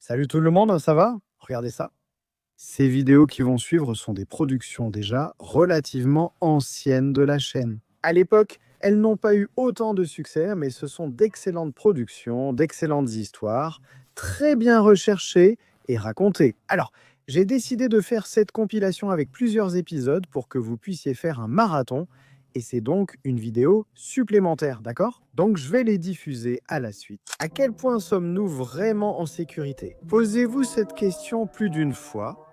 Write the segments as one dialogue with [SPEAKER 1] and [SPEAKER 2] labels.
[SPEAKER 1] Salut tout le monde, ça va? Regardez ça. Ces vidéos qui vont suivre sont des productions déjà relativement anciennes de la chaîne. À l'époque, elles n'ont pas eu autant de succès, mais ce sont d'excellentes productions, d'excellentes histoires, très bien recherchées et racontées. Alors, j'ai décidé de faire cette compilation avec plusieurs épisodes pour que vous puissiez faire un marathon, et c'est donc une vidéo supplémentaire, d'accord? Donc je vais les diffuser à la suite. À quel point sommes-nous vraiment en sécurité? Posez-vous cette question plus d'une fois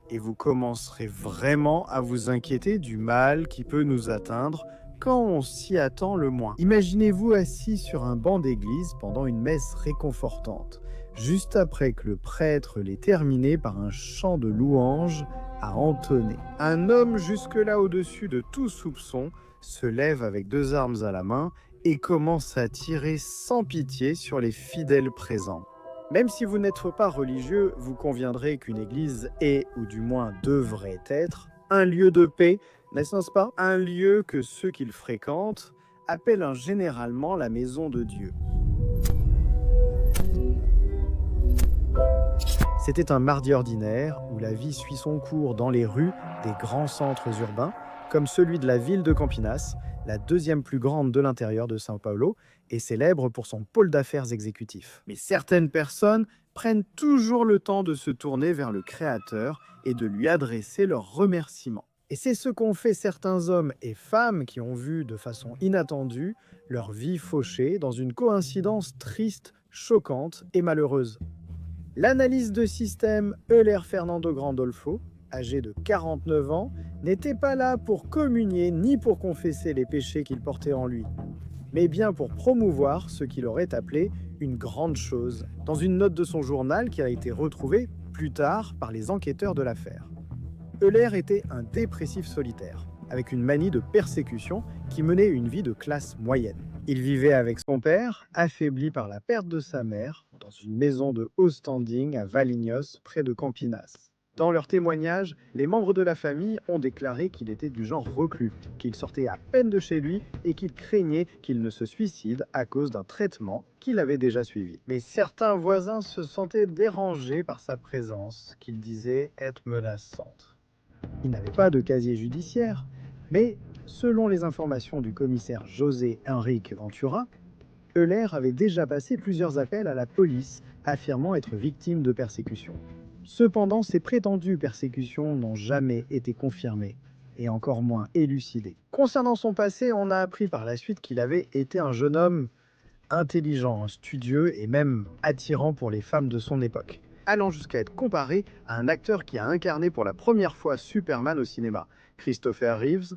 [SPEAKER 1] et vous commencerez vraiment à vous inquiéter du mal qui peut nous atteindre quand on s'y attend le moins. Imaginez-vous assis sur un banc d'église pendant une messe réconfortante, juste après que le prêtre l'ait terminé par un chant de louange à entonner. Un homme jusque-là au-dessus de tout soupçon se lève avec deux armes à la main et commence à tirer sans pitié sur les fidèles présents. Même si vous n'êtes pas religieux, vous conviendrez qu'une église est, ou du moins devrait être, un lieu de paix, n'est-ce pas? Un lieu que ceux qui le fréquentent appellent généralement la maison de Dieu. C'était un mardi ordinaire où la vie suit son cours dans les rues des grands centres urbains, comme celui de la ville de Campinas, la deuxième plus grande de l'intérieur de São Paulo, et célèbre pour son pôle d'affaires exécutif. Mais certaines personnes prennent toujours le temps de se tourner vers le Créateur et de lui adresser leurs remerciements. Et c'est ce qu'ont fait certains hommes et femmes qui ont vu de façon inattendue leur vie fauchée dans une coïncidence triste, choquante et malheureuse. L'analyse de système Euler Fernando Grandolfo, âgé de 49 ans, n'était pas là pour communier ni pour confesser les péchés qu'il portait en lui, mais bien pour promouvoir ce qu'il aurait appelé une grande chose, dans une note de son journal qui a été retrouvée plus tard par les enquêteurs de l'affaire. Euler était un dépressif solitaire, avec une manie de persécution qui menait une vie de classe moyenne. Il vivait avec son père, affaibli par la perte de sa mère, dans une maison de haut standing à Valinhos, près de Campinas. Dans leurs témoignages, les membres de la famille ont déclaré qu'il était du genre reclus, qu'il sortait à peine de chez lui et qu'il craignait qu'il ne se suicide à cause d'un traitement qu'il avait déjà suivi. Mais certains voisins se sentaient dérangés par sa présence, qu'ils disaient être menaçante. Il n'avait pas de casier judiciaire, mais selon les informations du commissaire José Henrique Ventura, Euler avait déjà passé plusieurs appels à la police, affirmant être victime de persécutions. Cependant, ces prétendues persécutions n'ont jamais été confirmées, et encore moins élucidées. Concernant son passé, on a appris par la suite qu'il avait été un jeune homme intelligent, studieux et même attirant pour les femmes de son époque, allant jusqu'à être comparé à un acteur qui a incarné pour la première fois Superman au cinéma, Christopher Reeves,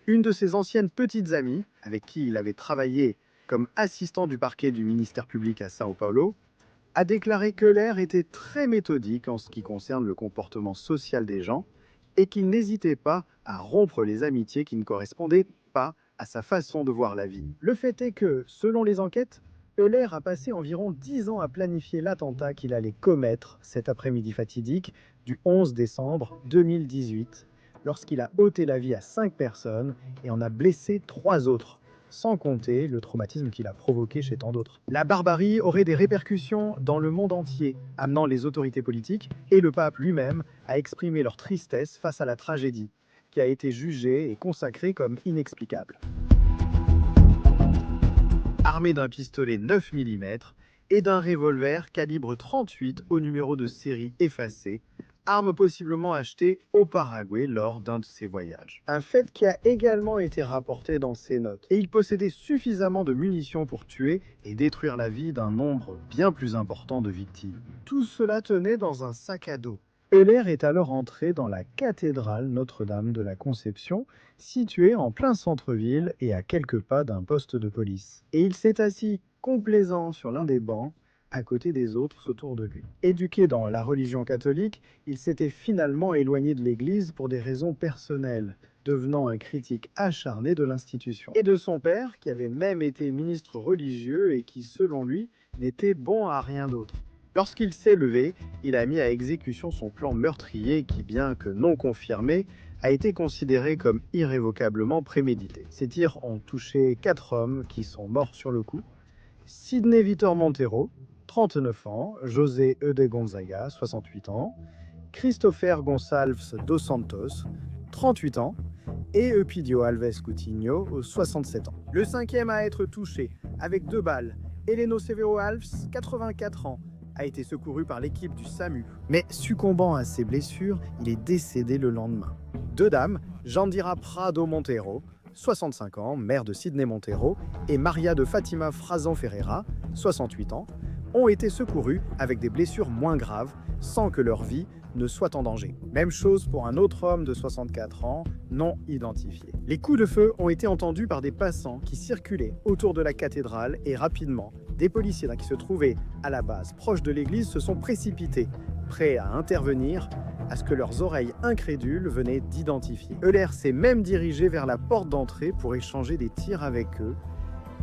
[SPEAKER 1] une de ses anciennes petites amies, avec qui il avait travaillé comme assistant du parquet du ministère public à Sao Paulo, a déclaré que l'air était très méthodique en ce qui concerne le comportement social des gens et qu'il n'hésitait pas à rompre les amitiés qui ne correspondaient pas à sa façon de voir la vie. Le fait est que, selon les enquêtes, Euler a passé environ 10 ans à planifier l'attentat qu'il allait commettre cet après-midi fatidique du 11 décembre 2018, lorsqu'il a ôté la vie à 5 personnes et en a blessé 3 autres, sans compter le traumatisme qu'il a provoqué chez tant d'autres. La barbarie aurait des répercussions dans le monde entier, amenant les autorités politiques et le pape lui-même à exprimer leur tristesse face à la tragédie, qui a été jugée et consacrée comme inexplicable. Armé d'un pistolet 9 mm et d'un revolver calibre 38 au numéro de série effacé, arme possiblement achetée au Paraguay lors d'un de ses voyages. Un fait qui a également été rapporté dans ses notes. Et il possédait suffisamment de munitions pour tuer et détruire la vie d'un nombre bien plus important de victimes. Tout cela tenait dans un sac à dos. Euler est alors entré dans la cathédrale Notre-Dame de la Conception, située en plein centre-ville et à quelques pas d'un poste de police. Et il s'est assis complaisant sur l'un des bancs, à côté des autres autour de lui. Éduqué dans la religion catholique, il s'était finalement éloigné de l'Église pour des raisons personnelles, devenant un critique acharné de l'institution. Et de son père, qui avait même été ministre religieux et qui, selon lui, n'était bon à rien d'autre. Lorsqu'il s'est levé, il a mis à exécution son plan meurtrier qui, bien que non confirmé, a été considéré comme irrévocablement prémédité. Ces tirs ont touché 4 hommes qui sont morts sur le coup. Sidney Vitor Montero, 39 ans, José E. de Gonzaga, 68 ans, Christopher Gonçalves dos Santos, 38 ans, et Epidio Alves Coutinho, 67 ans. Le cinquième à être touché, avec 2 balles, Heleno Severo Alves, 84 ans, a été secouru par l'équipe du SAMU. Mais succombant à ses blessures, il est décédé le lendemain. 2 dames, Jandira Prado Monteiro, 65 ans, mère de Sidney Monteiro, et Maria de Fatima Frazan Ferreira, 68 ans, ont été secourues avec des blessures moins graves, sans que leur vie ne soit en danger. Même chose pour un autre homme de 64 ans, non identifié. Les coups de feu ont été entendus par des passants qui circulaient autour de la cathédrale et rapidement, des policiers qui se trouvaient à la base proche de l'église se sont précipités, prêts à intervenir à ce que leurs oreilles incrédules venaient d'identifier. Euler s'est même dirigé vers la porte d'entrée pour échanger des tirs avec eux,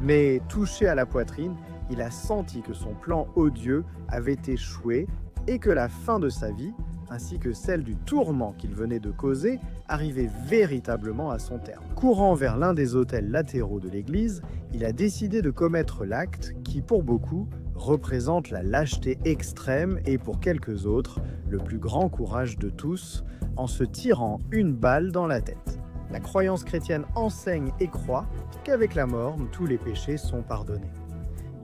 [SPEAKER 1] mais touché à la poitrine, il a senti que son plan odieux avait échoué et que la fin de sa vie, ainsi que celle du tourment qu'il venait de causer, arrivait véritablement à son terme. Courant vers l'un des autels latéraux de l'église, il a décidé de commettre l'acte qui, pour beaucoup, représente la lâcheté extrême et pour quelques autres, le plus grand courage de tous, en se tirant une balle dans la tête. La croyance chrétienne enseigne et croit qu'avec la mort, tous les péchés sont pardonnés.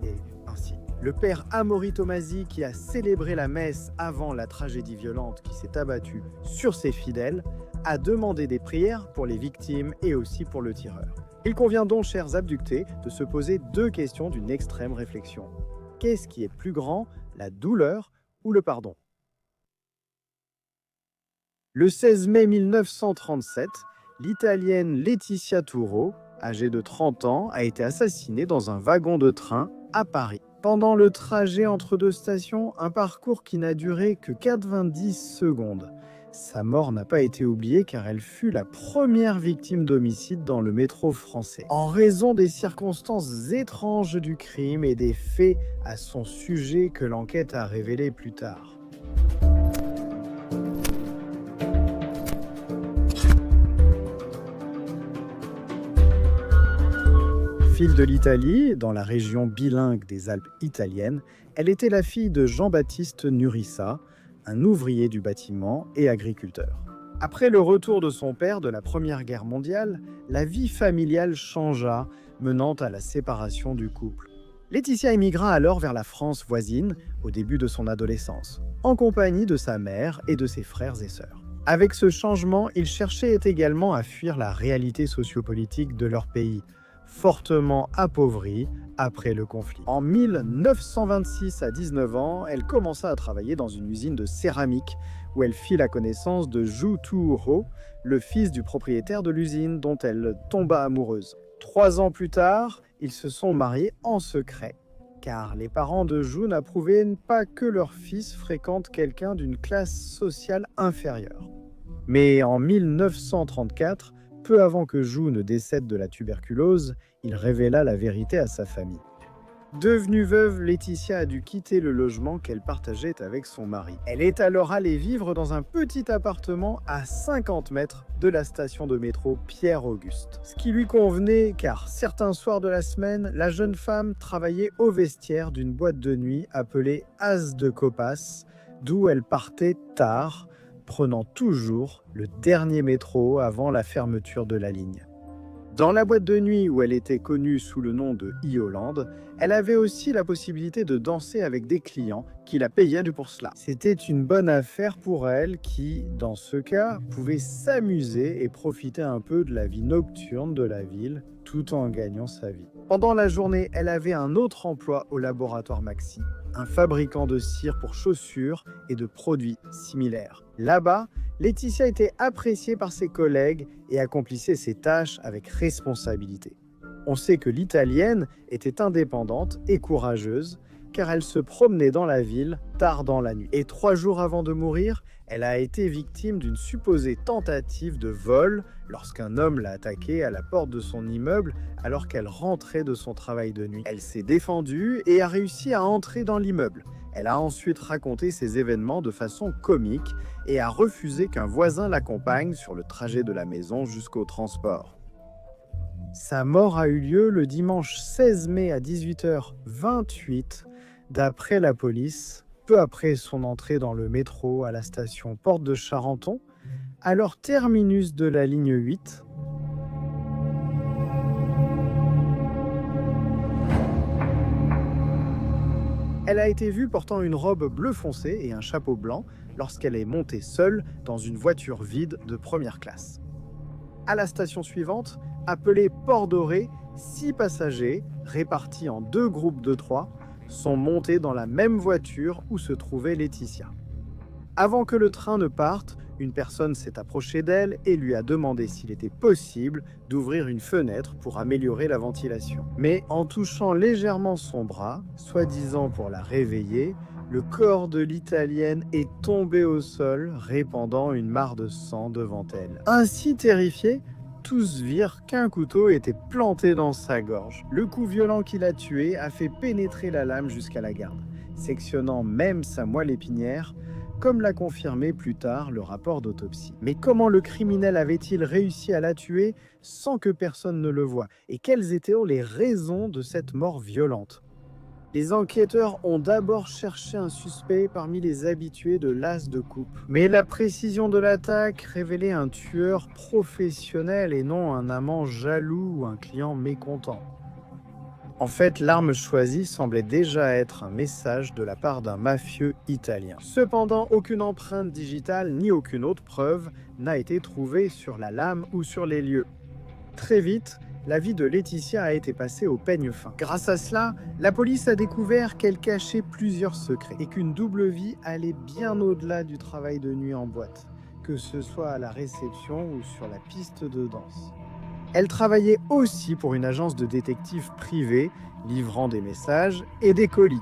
[SPEAKER 1] Et ainsi, le père Amaury Tomasi, qui a célébré la messe avant la tragédie violente qui s'est abattue sur ses fidèles, a demandé des prières pour les victimes et aussi pour le tireur. Il convient donc, chers abductés, de se poser 2 questions d'une extrême réflexion. Qu'est-ce qui est plus grand, la douleur ou le pardon? Le 16 mai 1937, l'Italienne Laetitia Touro, âgée de 30 ans, a été assassinée dans un wagon de train à Paris. Pendant le trajet entre 2 stations, un parcours qui n'a duré que 90 secondes. Sa mort n'a pas été oubliée car elle fut la première victime d'homicide dans le métro français. En raison des circonstances étranges du crime et des faits à son sujet que l'enquête a révélés plus tard. Fille de l'Italie, dans la région bilingue des Alpes italiennes, elle était la fille de Jean-Baptiste Nurissa, un ouvrier du bâtiment et agriculteur. Après le retour de son père de la Première Guerre mondiale, la vie familiale changea, menant à la séparation du couple. Laetitia émigra alors vers la France voisine au début de son adolescence, en compagnie de sa mère et de ses frères et sœurs. Avec ce changement, ils cherchaient également à fuir la réalité sociopolitique de leur pays, fortement appauvrie après le conflit. En 1926, à 19 ans, elle commença à travailler dans une usine de céramique où elle fit la connaissance de Ju Tu-ho, le fils du propriétaire de l'usine dont elle tomba amoureuse. 3 ans plus tard, ils se sont mariés en secret, car les parents de Ju n'approuvaient pas que leur fils fréquente quelqu'un d'une classe sociale inférieure. Mais en 1934, peu avant que Ju ne décède de la tuberculose, il révéla la vérité à sa famille. Devenue veuve, Laetitia a dû quitter le logement qu'elle partageait avec son mari. Elle est alors allée vivre dans un petit appartement à 50 mètres de la station de métro Pierre-Auguste. Ce qui lui convenait car certains soirs de la semaine, la jeune femme travaillait au vestiaire d'une boîte de nuit appelée As de Copas, d'où elle partait tard, prenant toujours le dernier métro avant la fermeture de la ligne. Dans la boîte de nuit où elle était connue sous le nom de E-Hollande, elle avait aussi la possibilité de danser avec des clients qui la payaient pour cela. C'était une bonne affaire pour elle qui, dans ce cas, pouvait s'amuser et profiter un peu de la vie nocturne de la ville tout en gagnant sa vie. Pendant la journée, elle avait un autre emploi au laboratoire Maxi, un fabricant de cire pour chaussures et de produits similaires. Là-bas, Laetitia était appréciée par ses collègues et accomplissait ses tâches avec responsabilité. On sait que l'Italienne était indépendante et courageuse, car elle se promenait dans la ville tard dans la nuit. Et 3 jours avant de mourir, elle a été victime d'une supposée tentative de vol lorsqu'un homme l'a attaquée à la porte de son immeuble alors qu'elle rentrait de son travail de nuit. Elle s'est défendue et a réussi à entrer dans l'immeuble. Elle a ensuite raconté ces événements de façon comique et a refusé qu'un voisin l'accompagne sur le trajet de la maison jusqu'au transport. Sa mort a eu lieu le dimanche 16 mai à 18h28 D'après la police, peu après son entrée dans le métro à la station Porte de Charenton, alors terminus de la ligne 8, elle a été vue portant une robe bleu foncé et un chapeau blanc lorsqu'elle est montée seule dans une voiture vide de première classe. À la station suivante, appelée Port Doré, 6 passagers, répartis en 2 groupes de 3, sont montés dans la même voiture où se trouvait Laetitia. Avant que le train ne parte, une personne s'est approchée d'elle et lui a demandé s'il était possible d'ouvrir une fenêtre pour améliorer la ventilation. Mais en touchant légèrement son bras, soi-disant pour la réveiller, le corps de l'Italienne est tombé au sol, répandant une mare de sang devant elle. Ainsi terrifiés, tous virent qu'un couteau était planté dans sa gorge. Le coup violent qui l'a tué a fait pénétrer la lame jusqu'à la garde, sectionnant même sa moelle épinière, comme l'a confirmé plus tard le rapport d'autopsie. Mais comment le criminel avait-il réussi à la tuer sans que personne ne le voie? Et quelles étaient les raisons de cette mort violente? Les enquêteurs ont d'abord cherché un suspect parmi les habitués de l'as de coupe. Mais la précision de l'attaque révélait un tueur professionnel et non un amant jaloux ou un client mécontent. En fait, l'arme choisie semblait déjà être un message de la part d'un mafieux italien. Cependant, aucune empreinte digitale ni aucune autre preuve n'a été trouvée sur la lame ou sur les lieux. Très vite, la vie de Laetitia a été passée au peigne fin. Grâce à cela, la police a découvert qu'elle cachait plusieurs secrets et qu'une double vie allait bien au-delà du travail de nuit en boîte, que ce soit à la réception ou sur la piste de danse. Elle travaillait aussi pour une agence de détectives privée, livrant des messages et des colis.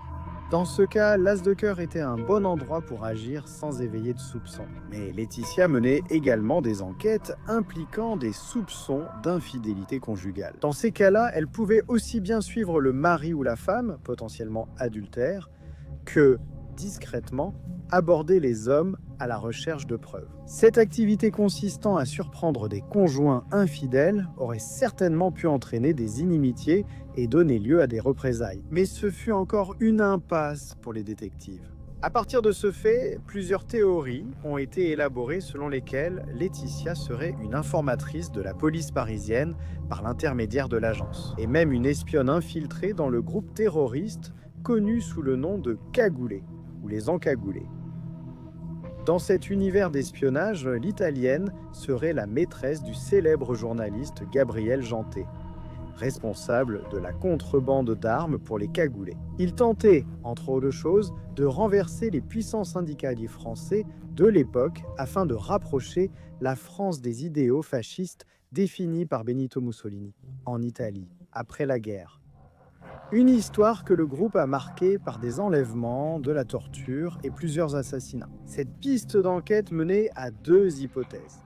[SPEAKER 1] Dans ce cas, l'as de cœur était un bon endroit pour agir sans éveiller de soupçons. Mais Laetitia menait également des enquêtes impliquant des soupçons d'infidélité conjugale. Dans ces cas-là, elle pouvait aussi bien suivre le mari ou la femme, potentiellement adultère, que, discrètement, aborder les hommes à la recherche de preuves. Cette activité consistant à surprendre des conjoints infidèles aurait certainement pu entraîner des inimitiés et donner lieu à des représailles. Mais ce fut encore une impasse pour les détectives. À partir de ce fait, plusieurs théories ont été élaborées selon lesquelles Laetitia serait une informatrice de la police parisienne par l'intermédiaire de l'agence, et même une espionne infiltrée dans le groupe terroriste connu sous le nom de Cagoulés, ou les encagoulés. Dans cet univers d'espionnage, l'Italienne serait la maîtresse du célèbre journaliste Gabriel Janté, responsable de la contrebande d'armes pour les cagoulés. Il tentait, entre autres choses, de renverser les puissants syndicalistes français de l'époque afin de rapprocher la France des idéaux fascistes définis par Benito Mussolini en Italie, après la guerre. Une histoire que le groupe a marquée par des enlèvements, de la torture et plusieurs assassinats. Cette piste d'enquête menait à 2 hypothèses.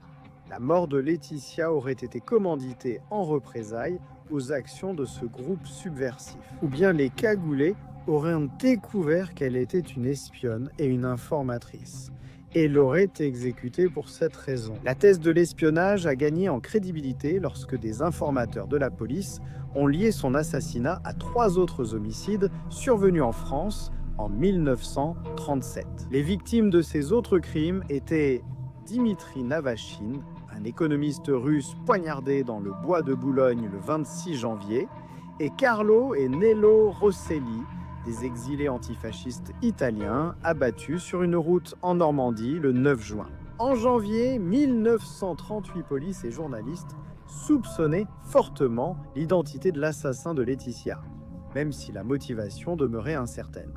[SPEAKER 1] La mort de Laetitia aurait été commanditée en représailles aux actions de ce groupe subversif. Ou bien les cagoulés auraient découvert qu'elle était une espionne et une informatrice, et l'auraient exécutée pour cette raison. La thèse de l'espionnage a gagné en crédibilité lorsque des informateurs de la police ont lié son assassinat à 3 autres homicides survenus en France en 1937. Les victimes de ces autres crimes étaient Dimitri Navachine, un économiste russe poignardé dans le bois de Boulogne le 26 janvier, et Carlo et Nello Rosselli, des exilés antifascistes italiens abattus sur une route en Normandie le 9 juin. En janvier 1938, police et journalistes soupçonnaient fortement l'identité de l'assassin de Laetitia, même si la motivation demeurait incertaine.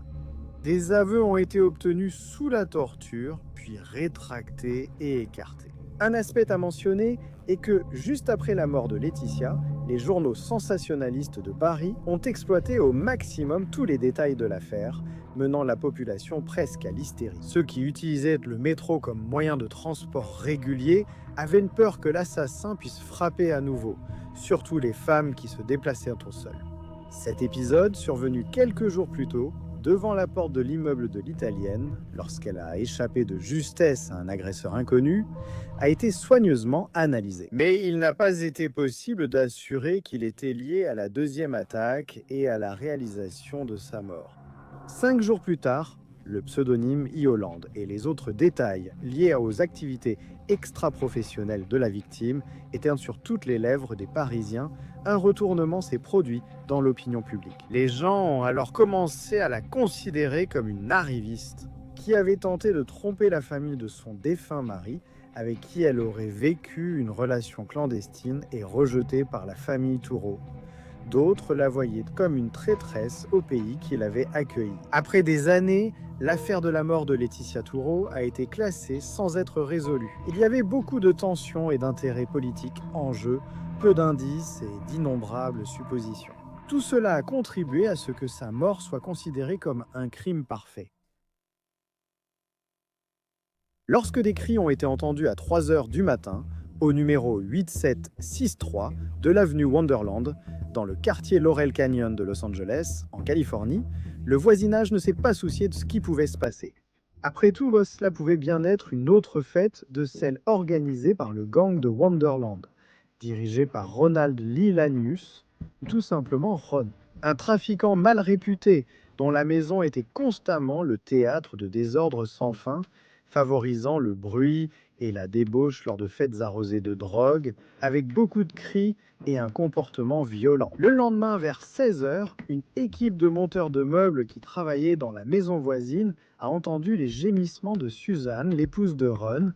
[SPEAKER 1] Des aveux ont été obtenus sous la torture, puis rétractés et écartés. Un aspect à mentionner est que, juste après la mort de Laetitia, les journaux sensationnalistes de Paris ont exploité au maximum tous les détails de l'affaire, menant la population presque à l'hystérie. Ceux qui utilisaient le métro comme moyen de transport régulier avaient une peur que l'assassin puisse frapper à nouveau, surtout les femmes qui se déplaçaient au sol. Cet épisode, survenu quelques jours plus tôt, devant la porte de l'immeuble de l'Italienne, lorsqu'elle a échappé de justesse à un agresseur inconnu, a été soigneusement analysé. Mais il n'a pas été possible d'assurer qu'il était lié à la 2e attaque et à la réalisation de sa mort. 5 jours plus tard, le pseudonyme Ioland et les autres détails liés aux activités extra-professionnelles de la victime étaient sur toutes les lèvres des Parisiens. Un retournement s'est produit dans l'opinion publique. Les gens ont alors commencé à la considérer comme une arriviste qui avait tenté de tromper la famille de son défunt mari, avec qui elle aurait vécu une relation clandestine et rejetée par la famille Toureau. D'autres la voyaient comme une traîtresse au pays qui l'avait accueillie. Après des années, l'affaire de la mort de Laetitia Toureau a été classée sans être résolue. Il y avait beaucoup de tensions et d'intérêts politiques en jeu, peu d'indices et d'innombrables suppositions. Tout cela a contribué à ce que sa mort soit considérée comme un crime parfait. Lorsque des cris ont été entendus à 3 heures du matin, au numéro 8763 de l'avenue Wonderland, dans le quartier Laurel Canyon de Los Angeles, en Californie, le voisinage ne s'est pas soucié de ce qui pouvait se passer. Après tout, cela pouvait bien être une autre fête de celle organisée par le gang de Wonderland, dirigé par Ronald Lee Lanius, ou tout simplement Ron, un trafiquant mal réputé dont la maison était constamment le théâtre de désordres sans fin, favorisant le bruit et la débauche lors de fêtes arrosées de drogue, avec beaucoup de cris et un comportement violent. Le lendemain, vers 16 heures, une équipe de monteurs de meubles qui travaillaient dans la maison voisine a entendu les gémissements de Suzanne, l'épouse de Ron,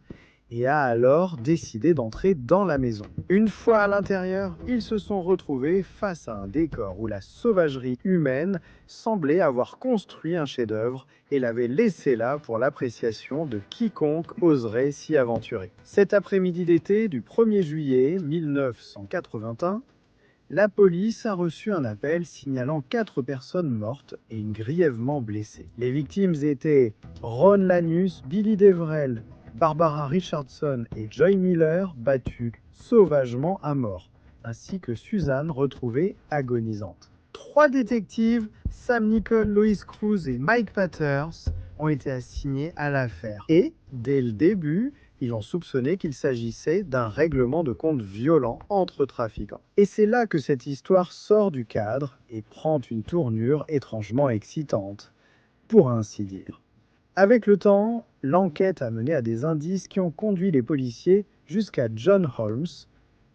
[SPEAKER 1] et a alors décidé d'entrer dans la maison. Une fois à l'intérieur, ils se sont retrouvés face à un décor où la sauvagerie humaine semblait avoir construit un chef-d'œuvre et l'avait laissé là pour l'appréciation de quiconque oserait s'y aventurer. Cet après-midi d'été du 1er juillet 1981, la police a reçu un appel signalant 4 personnes mortes et une grièvement blessée. Les victimes étaient Ron Lanius, Billy Deverell, Barbara Richardson et Joy Miller, battus sauvagement à mort, ainsi que Suzanne, retrouvée agonisante. 3 détectives, Sam Nicol, Lois Cruz et Mike Patters, ont été assignés à l'affaire. Et, dès le début, ils ont soupçonné qu'il s'agissait d'un règlement de compte violent entre trafiquants. Et c'est là que cette histoire sort du cadre et prend une tournure étrangement excitante, pour ainsi dire. Avec le temps, l'enquête a mené à des indices qui ont conduit les policiers jusqu'à John Holmes,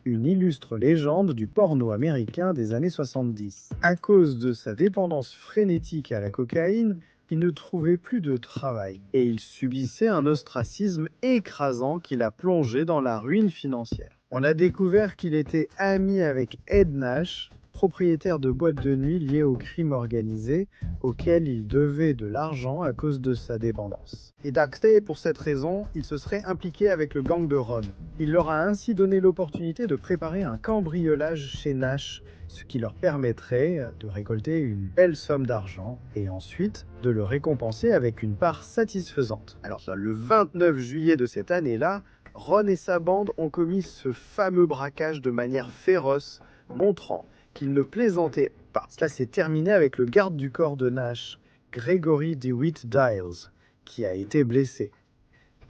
[SPEAKER 1] une illustre légende du porno américain des années 70. À cause de sa dépendance frénétique à la cocaïne, il ne trouvait plus de travail et il subissait un ostracisme écrasant qui l'a plongé dans la ruine financière. On a découvert qu'il était ami avec Ed Nash, propriétaire de boîtes de nuit liées au crime organisé, auquel il devait de l'argent à cause de sa dépendance. Et d'acté, pour cette raison, il se serait impliqué avec le gang de Ron. Il leur a ainsi donné l'opportunité de préparer un cambriolage chez Nash, ce qui leur permettrait de récolter une belle somme d'argent et ensuite de le récompenser avec une part satisfaisante. Alors le 29 juillet de cette année-là, Ron et sa bande ont commis ce fameux braquage de manière féroce, montrant qu'ils ne plaisantaient pas. Cela s'est terminé avec le garde du corps de Nash, Gregory DeWitt Diles, qui a été blessé.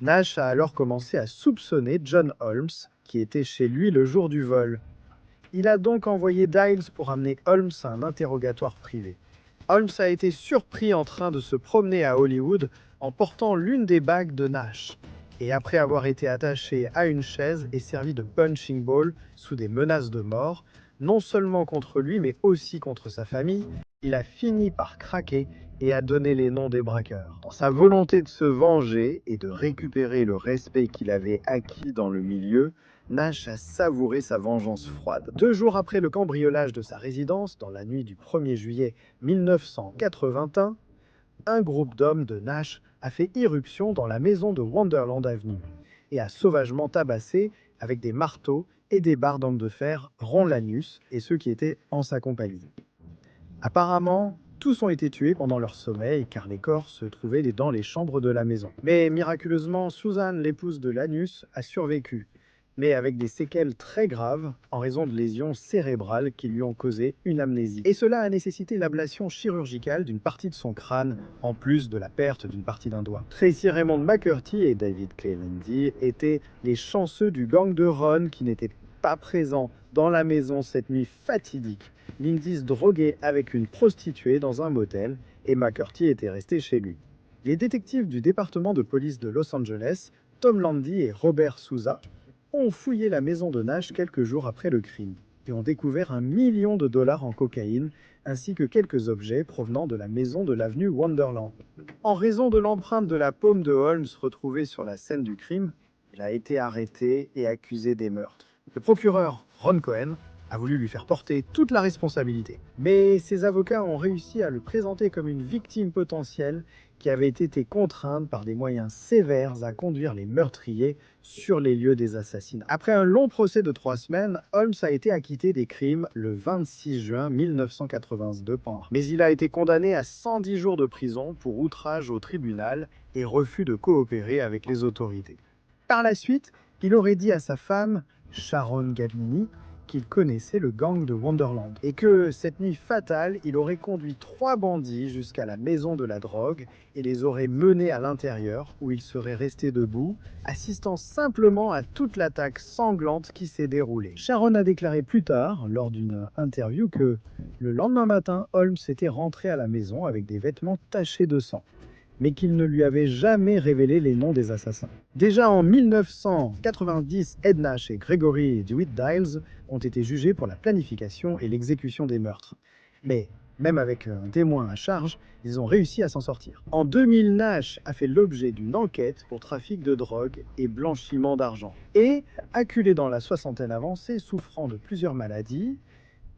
[SPEAKER 1] Nash a alors commencé à soupçonner John Holmes, qui était chez lui le jour du vol. Il a donc envoyé Diles pour amener Holmes à un interrogatoire privé. Holmes a été surpris en train de se promener à Hollywood en portant l'une des bagues de Nash, et après avoir été attaché à une chaise et servi de punching ball sous des menaces de mort, non seulement contre lui mais aussi contre sa famille, il a fini par craquer et a donné les noms des braqueurs. Dans sa volonté de se venger et de récupérer le respect qu'il avait acquis dans le milieu, Nash a savouré sa vengeance froide. 2 jours après le cambriolage de sa résidence, dans la nuit du 1er juillet 1981, un groupe d'hommes de Nash a fait irruption dans la maison de Wonderland Avenue et a sauvagement tabassé, avec des marteaux et des barres d'angle de fer, Ron Lanius et ceux qui étaient en sa compagnie. Apparemment, tous ont été tués pendant leur sommeil car les corps se trouvaient dans les chambres de la maison. Mais miraculeusement, Suzanne, l'épouse de Lanius, a survécu, mais avec des séquelles très graves en raison de lésions cérébrales qui lui ont causé une amnésie. Et cela a nécessité l'ablation chirurgicale d'une partie de son crâne, en plus de la perte d'une partie d'un doigt. Tracy Raymond McCurdy et David Cleveland étaient les chanceux du gang de Ron qui n'étaient pas présents dans la maison cette nuit fatidique. Lindy se droguait avec une prostituée dans un motel et McCurdy était resté chez lui. Les détectives du département de police de Los Angeles, Tom Landy et Robert Souza, ont fouillé la maison de Nash quelques jours après le crime et ont découvert $1 million en cocaïne ainsi que quelques objets provenant de la maison de l'avenue Wonderland. En raison de l'empreinte de la paume de Holmes retrouvée sur la scène du crime, il a été arrêté et accusé des meurtres. Le procureur Ron Cohen a voulu lui faire porter toute la responsabilité. Mais ses avocats ont réussi à le présenter comme une victime potentielle qui avait été contrainte par des moyens sévères à conduire les meurtriers sur les lieux des assassinats. Après un long procès de 3 semaines, Holmes a été acquitté des crimes le 26 juin 1982. Mais il a été condamné à 110 jours de prison pour outrage au tribunal et refus de coopérer avec les autorités. Par la suite, il aurait dit à sa femme, Sharon Gabini, qu'il connaissait le gang de Wonderland et que cette nuit fatale, il aurait conduit 3 bandits jusqu'à la maison de la drogue et les aurait menés à l'intérieur où ils seraient restés debout, assistant simplement à toute l'attaque sanglante qui s'est déroulée. Sharon a déclaré plus tard, lors d'une interview, que le lendemain matin, Holmes était rentré à la maison avec des vêtements tachés de sang, mais qu'il ne lui avait jamais révélé les noms des assassins. Déjà en 1990, Ed Nash et Gregory DeWitt Diles ont été jugés pour la planification et l'exécution des meurtres. Mais, même avec un témoin à charge, ils ont réussi à s'en sortir. En 2000, Nash a fait l'objet d'une enquête pour trafic de drogue et blanchiment d'argent. Et, acculé dans la soixantaine avancée, souffrant de plusieurs maladies,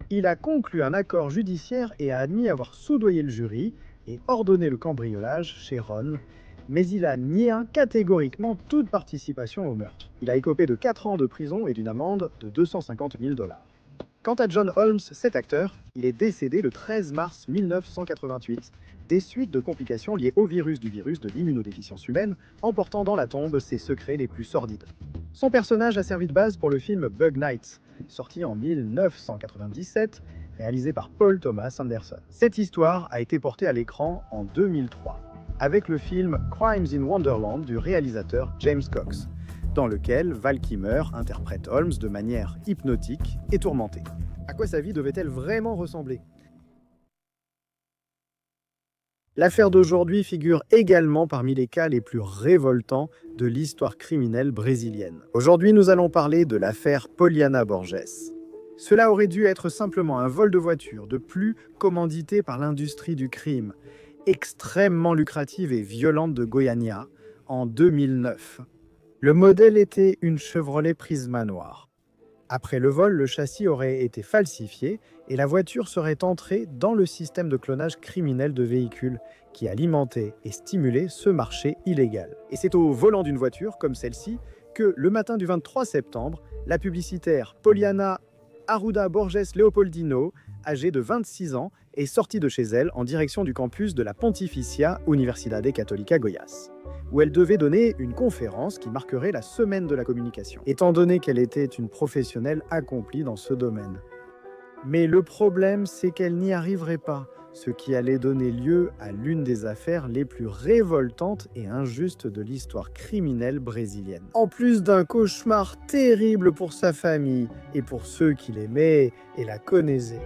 [SPEAKER 1] il a conclu un accord judiciaire et a admis avoir soudoyé le jury et ordonné le cambriolage chez Ron, mais il a nié catégoriquement toute participation au meurtre. Il a écopé de 4 ans de prison et d'une amende de $250 000. Quant à John Holmes, cet acteur, il est décédé le 13 mars 1988, des suites de complications liées au virus de l'immunodéficience humaine, emportant dans la tombe ses secrets les plus sordides. Son personnage a servi de base pour le film Bug Nights, sorti en 1997, réalisé par Paul Thomas Anderson. Cette histoire a été portée à l'écran en 2003, avec le film Crimes in Wonderland du réalisateur James Cox, dans lequel Val Kilmer interprète Holmes de manière hypnotique et tourmentée. À quoi sa vie devait-elle vraiment ressembler ? L'affaire d'aujourd'hui figure également parmi les cas les plus révoltants de l'histoire criminelle brésilienne. Aujourd'hui, nous allons parler de l'affaire Poliana Borges. Cela aurait dû être simplement un vol de voiture, de plus commandité par l'industrie du crime, extrêmement lucrative et violente de Goiânia, en 2009. Le modèle était une Chevrolet Prisma noire. Après le vol, le châssis aurait été falsifié et la voiture serait entrée dans le système de clonage criminel de véhicules qui alimentait et stimulait ce marché illégal. Et c'est au volant d'une voiture comme celle-ci que, le matin du 23 septembre, la publicitaire Poliana Arruda Borges Leopoldino, âgée de 26 ans, est sortie de chez elle en direction du campus de la Pontificia Universidade Católica Goiás, où elle devait donner une conférence qui marquerait la semaine de la communication, étant donné qu'elle était une professionnelle accomplie dans ce domaine. Mais le problème, c'est qu'elle n'y arriverait pas, ce qui allait donner lieu à l'une des affaires les plus révoltantes et injustes de l'histoire criminelle brésilienne. En plus d'un cauchemar terrible pour sa famille et pour ceux qui l'aimaient et la connaissaient.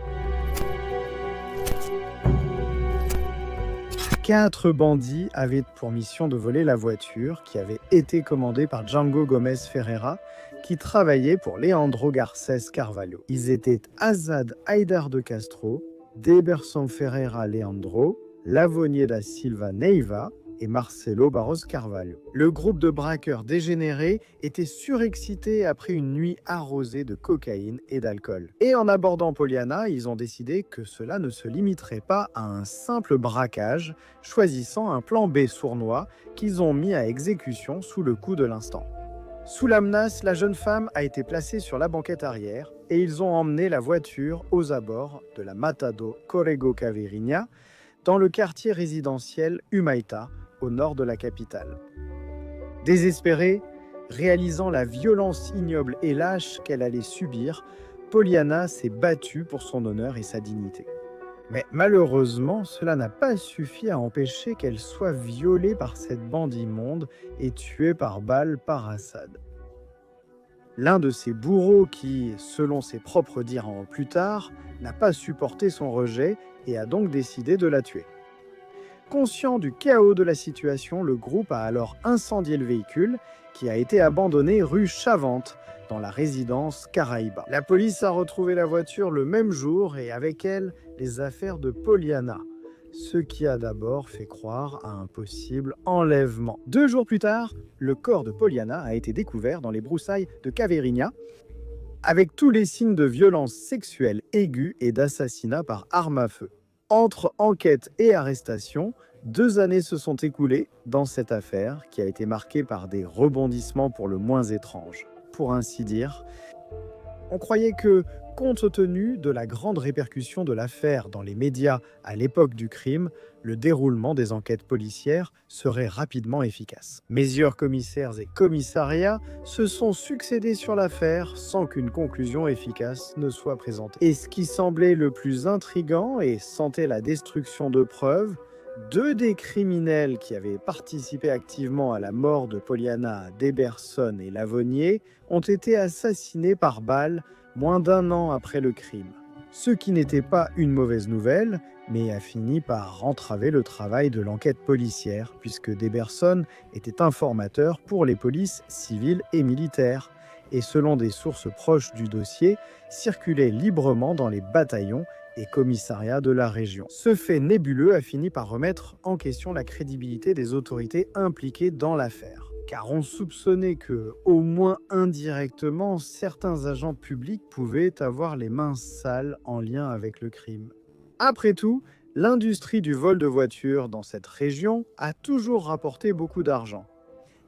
[SPEAKER 1] 4 bandits avaient pour mission de voler la voiture qui avait été commandée par Django Gomes Ferreira, qui travaillait pour Leandro Garcés Carvalho. Ils étaient Azad Haidar de Castro, Deberson Ferreira Leandro, Lavonier da Silva Neiva et Marcelo Barros Carvalho. Le groupe de braqueurs dégénérés était surexcité après une nuit arrosée de cocaïne et d'alcool. Et en abordant Poliana, ils ont décidé que cela ne se limiterait pas à un simple braquage, choisissant un plan B sournois qu'ils ont mis à exécution sous le coup de l'instant. Sous la menace, la jeune femme a été placée sur la banquette arrière et ils ont emmené la voiture aux abords de la Mata do Corrego Caveirinha, dans le quartier résidentiel Humaita, au nord de la capitale. Désespérée, réalisant la violence ignoble et lâche qu'elle allait subir, Poliana s'est battue pour son honneur et sa dignité. Mais malheureusement, cela n'a pas suffi à empêcher qu'elle soit violée par cette bande immonde et tuée par balle par Assad. L'un de ses bourreaux qui, selon ses propres dires plus tard, n'a pas supporté son rejet et a donc décidé de la tuer. Conscient du chaos de la situation, le groupe a alors incendié le véhicule qui a été abandonné rue Chavante, dans la résidence Caraïba. La police a retrouvé la voiture le même jour et avec elle les affaires de Poliana, ce qui a d'abord fait croire à un possible enlèvement. 2 jours plus tard, le corps de Poliana a été découvert dans les broussailles de Caveirinha, avec tous les signes de violence sexuelle aiguë et d'assassinat par arme à feu. Entre enquête et arrestation, 2 années se sont écoulées dans cette affaire qui a été marquée par des rebondissements pour le moins étranges. Pour ainsi dire, on croyait que, compte tenu de la grande répercussion de l'affaire dans les médias à l'époque du crime, le déroulement des enquêtes policières serait rapidement efficace. Meilleurs commissaires et commissariats se sont succédés sur l'affaire sans qu'une conclusion efficace ne soit présentée. Et ce qui semblait le plus intriguant et sentait la destruction de preuves, 2 des criminels qui avaient participé activement à la mort de Poliana Deberson et Lavognier ont été assassinés par balle moins d'1 an après le crime. Ce qui n'était pas une mauvaise nouvelle, mais a fini par entraver le travail de l'enquête policière, puisque Deberson était informateur pour les polices civiles et militaires, et selon des sources proches du dossier, circulait librement dans les bataillons et commissariats de la région. Ce fait nébuleux a fini par remettre en question la crédibilité des autorités impliquées dans l'affaire, car on soupçonnait que, au moins indirectement, certains agents publics pouvaient avoir les mains sales en lien avec le crime. Après tout, l'industrie du vol de voitures dans cette région a toujours rapporté beaucoup d'argent,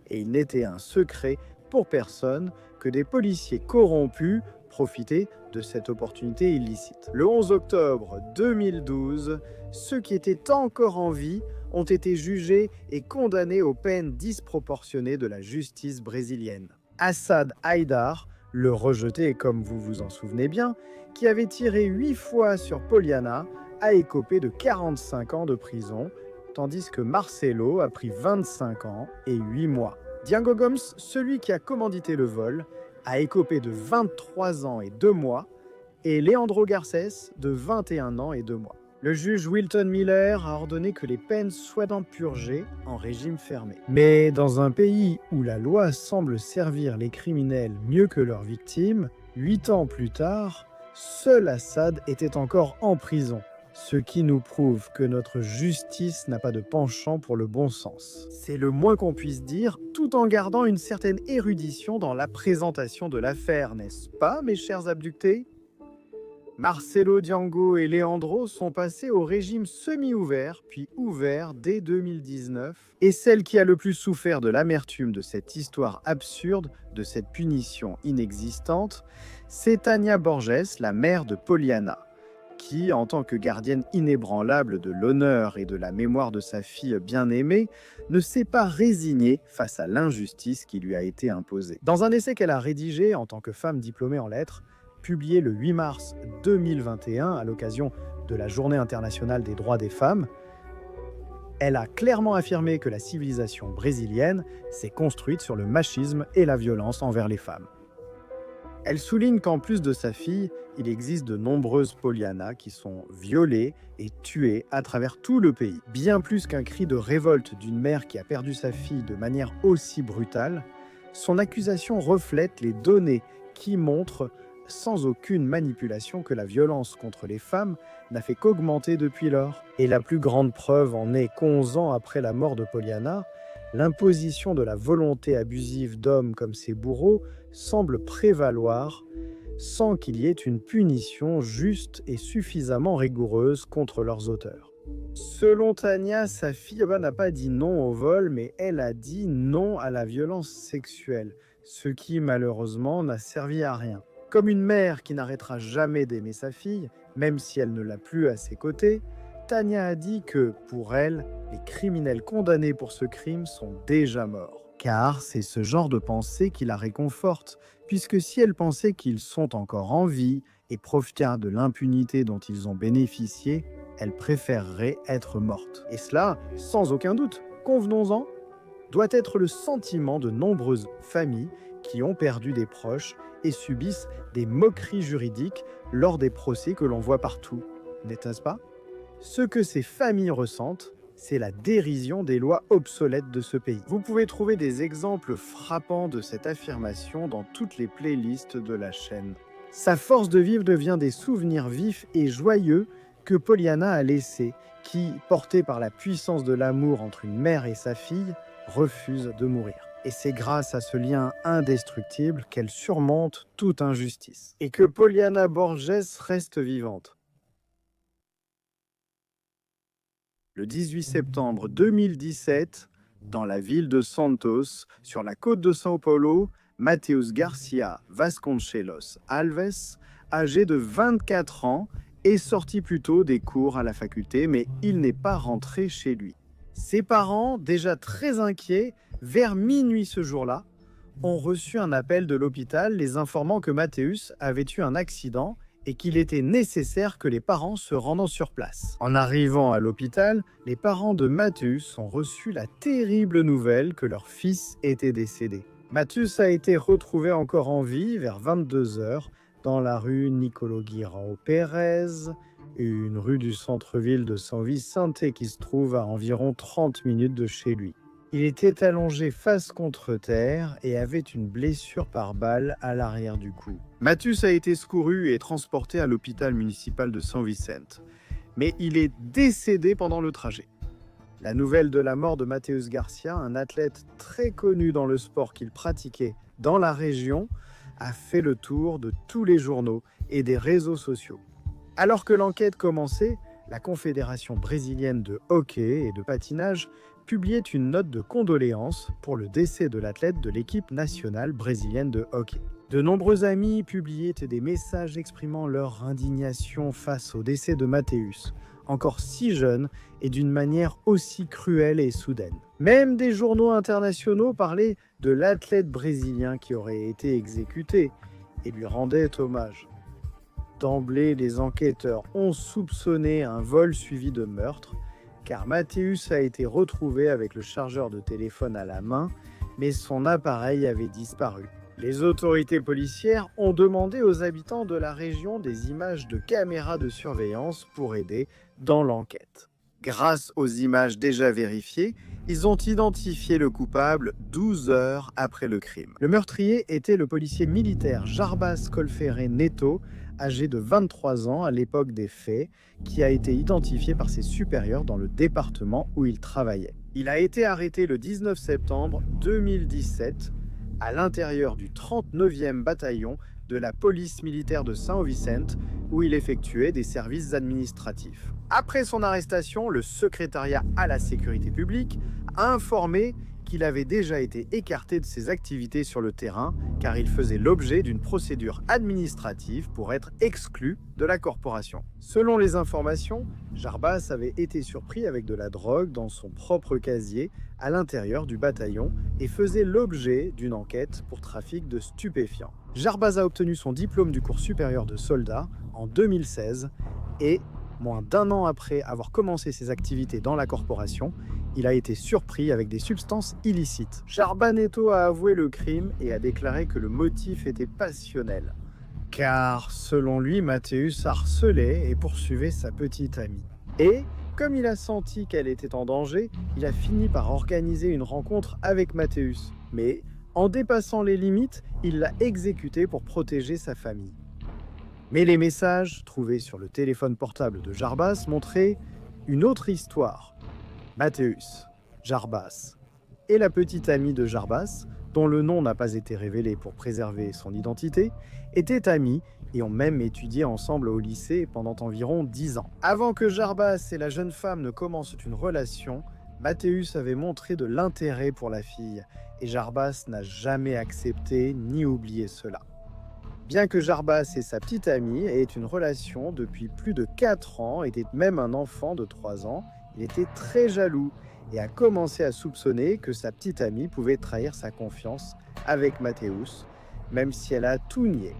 [SPEAKER 1] et il n'était un secret pour personne que des policiers corrompus profitaient de cette opportunité illicite. Le 11 octobre 2012, ceux qui étaient encore en vie ont été jugés et condamnés aux peines disproportionnées de la justice brésilienne. Assad Haïdar, le rejeté comme vous vous en souvenez bien, qui avait tiré 8 fois sur Poliana, a écopé de 45 ans de prison, tandis que Marcelo a pris 25 ans et 8 mois. Diego Gomes, celui qui a commandité le vol, a écopé de 23 ans et 2 mois, et Leandro Garcés de 21 ans et 2 mois. Le juge Wilton Miller a ordonné que les peines soient purgées en régime fermé. Mais dans un pays où la loi semble servir les criminels mieux que leurs victimes, 8 ans plus tard, seul Assad était encore en prison, ce qui nous prouve que notre justice n'a pas de penchant pour le bon sens. C'est le moins qu'on puisse dire, tout en gardant une certaine érudition dans la présentation de l'affaire, n'est-ce pas, mes chers abductés ? Marcelo Diango et Leandro sont passés au régime semi-ouvert, puis ouvert dès 2019. Et celle qui a le plus souffert de l'amertume de cette histoire absurde, de cette punition inexistante, c'est Tania Borges, la mère de Poliana, qui, en tant que gardienne inébranlable de l'honneur et de la mémoire de sa fille bien-aimée, ne s'est pas résignée face à l'injustice qui lui a été imposée. Dans un essai qu'elle a rédigé en tant que femme diplômée en lettres, publié le 8 mars 2021 à l'occasion de la Journée internationale des droits des femmes, elle a clairement affirmé que la civilisation brésilienne s'est construite sur le machisme et la violence envers les femmes. Elle souligne qu'en plus de sa fille, il existe de nombreuses Poliana qui sont violées et tuées à travers tout le pays. Bien plus qu'un cri de révolte d'une mère qui a perdu sa fille de manière aussi brutale, son accusation reflète les données qui montrent sans aucune manipulation que la violence contre les femmes n'a fait qu'augmenter depuis lors. Et la plus grande preuve en est qu'11 ans après la mort de Poliana, l'imposition de la volonté abusive d'hommes comme ses bourreaux semble prévaloir sans qu'il y ait une punition juste et suffisamment rigoureuse contre leurs auteurs. Selon Tania, sa fille n'a pas dit non au vol, mais elle a dit non à la violence sexuelle, ce qui malheureusement n'a servi à rien. Comme une mère qui n'arrêtera jamais d'aimer sa fille, même si elle ne l'a plus à ses côtés, Tania a dit que, pour elle, les criminels condamnés pour ce crime sont déjà morts. Car c'est ce genre de pensée qui la réconforte, puisque si elle pensait qu'ils sont encore en vie et profitèrent de l'impunité dont ils ont bénéficié, elle préférerait être morte. Et cela, sans aucun doute, convenons-en, doit être le sentiment de nombreuses familles qui ont perdu des proches et subissent des moqueries juridiques lors des procès que l'on voit partout, n'est-ce pas ? Ce que ces familles ressentent, c'est la dérision des lois obsolètes de ce pays. Vous pouvez trouver des exemples frappants de cette affirmation dans toutes les playlists de la chaîne. Sa force de vivre devient des souvenirs vifs et joyeux que Pollyanna a laissés, qui, portée par la puissance de l'amour entre une mère et sa fille, refuse de mourir. Et c'est grâce à ce lien indestructible qu'elle surmonte toute injustice. Et que Pollyanna Borges reste vivante. Le 18 septembre 2017, dans la ville de Santos, sur la côte de São Paulo, Mateus Garcia Vasconcelos Alves, âgé de 24 ans, est sorti plus tôt des cours à la faculté, mais il n'est pas rentré chez lui. Ses parents, déjà très inquiets, vers minuit ce jour-là, ont reçu un appel de l'hôpital les informant que Mateus avait eu un accident et qu'il était nécessaire que les parents se rendent sur place. En arrivant à l'hôpital, les parents de Mateus ont reçu la terrible nouvelle que leur fils était décédé. Mateus a été retrouvé encore en vie vers 22 h dans la rue Nicolo Guirao Pérez, une rue du centre-ville de São Vicente qui se trouve à environ 30 minutes de chez lui. Il était allongé face contre terre et avait une blessure par balle à l'arrière du cou. Mateus a été secouru et transporté à l'hôpital municipal de São Vicente, mais il est décédé pendant le trajet. La nouvelle de la mort de Mateus Garcia, un athlète très connu dans le sport qu'il pratiquait dans la région, a fait le tour de tous les journaux et des réseaux sociaux. Alors que l'enquête commençait, la Confédération brésilienne de hockey et de patinage publiait une note de condoléances pour le décès de l'athlète de l'équipe nationale brésilienne de hockey. De nombreux amis publiaient des messages exprimant leur indignation face au décès de Mateus, encore si jeune et d'une manière aussi cruelle et soudaine. Même des journaux internationaux parlaient de l'athlète brésilien qui aurait été exécuté et lui rendaient hommage. D'emblée, les enquêteurs ont soupçonné un vol suivi de meurtre, car Mateus a été retrouvé avec le chargeur de téléphone à la main, mais son appareil avait disparu. Les autorités policières ont demandé aux habitants de la région des images de caméras de surveillance pour aider dans l'enquête. Grâce aux images déjà vérifiées, ils ont identifié le coupable 12 heures après le crime. Le meurtrier était le policier militaire Jarbas Colferre Neto, âgé de 23 ans à l'époque des faits, qui a été identifié par ses supérieurs dans le département où il travaillait. Il a été arrêté le 19 septembre 2017 à l'intérieur du 39e bataillon de la police militaire de São Vicente, où il effectuait des services administratifs. Après son arrestation, le secrétariat à la sécurité publique a informé qu'il avait déjà été écarté de ses activités sur le terrain car il faisait l'objet d'une procédure administrative pour être exclu de la corporation. Selon les informations, Jarbas avait été surpris avec de la drogue dans son propre casier à l'intérieur du bataillon et faisait l'objet d'une enquête pour trafic de stupéfiants. Jarbas a obtenu son diplôme du cours supérieur de soldat en 2016 et, moins d'un an après avoir commencé ses activités dans la corporation, il a été surpris avec des substances illicites. Jarbas Neto a avoué le crime et a déclaré que le motif était passionnel. Car, selon lui, Mateus harcelait et poursuivait sa petite amie. Et, comme il a senti qu'elle était en danger, il a fini par organiser une rencontre avec Mateus. Mais, en dépassant les limites, il l'a exécuté pour protéger sa famille. Mais les messages trouvés sur le téléphone portable de Jarbas montraient une autre histoire. Mateus, Jarbas et la petite amie de Jarbas, dont le nom n'a pas été révélé pour préserver son identité, étaient amis et ont même étudié ensemble au lycée pendant environ 10 ans. Avant que Jarbas et la jeune femme ne commencent une relation, Mateus avait montré de l'intérêt pour la fille et Jarbas n'a jamais accepté ni oublié cela. Bien que Jarbas et sa petite amie aient une relation depuis plus de 4 ans et aient même un enfant de 3 ans, il était très jaloux et a commencé à soupçonner que sa petite amie pouvait trahir sa confiance avec Mateus, même si elle a tout nié.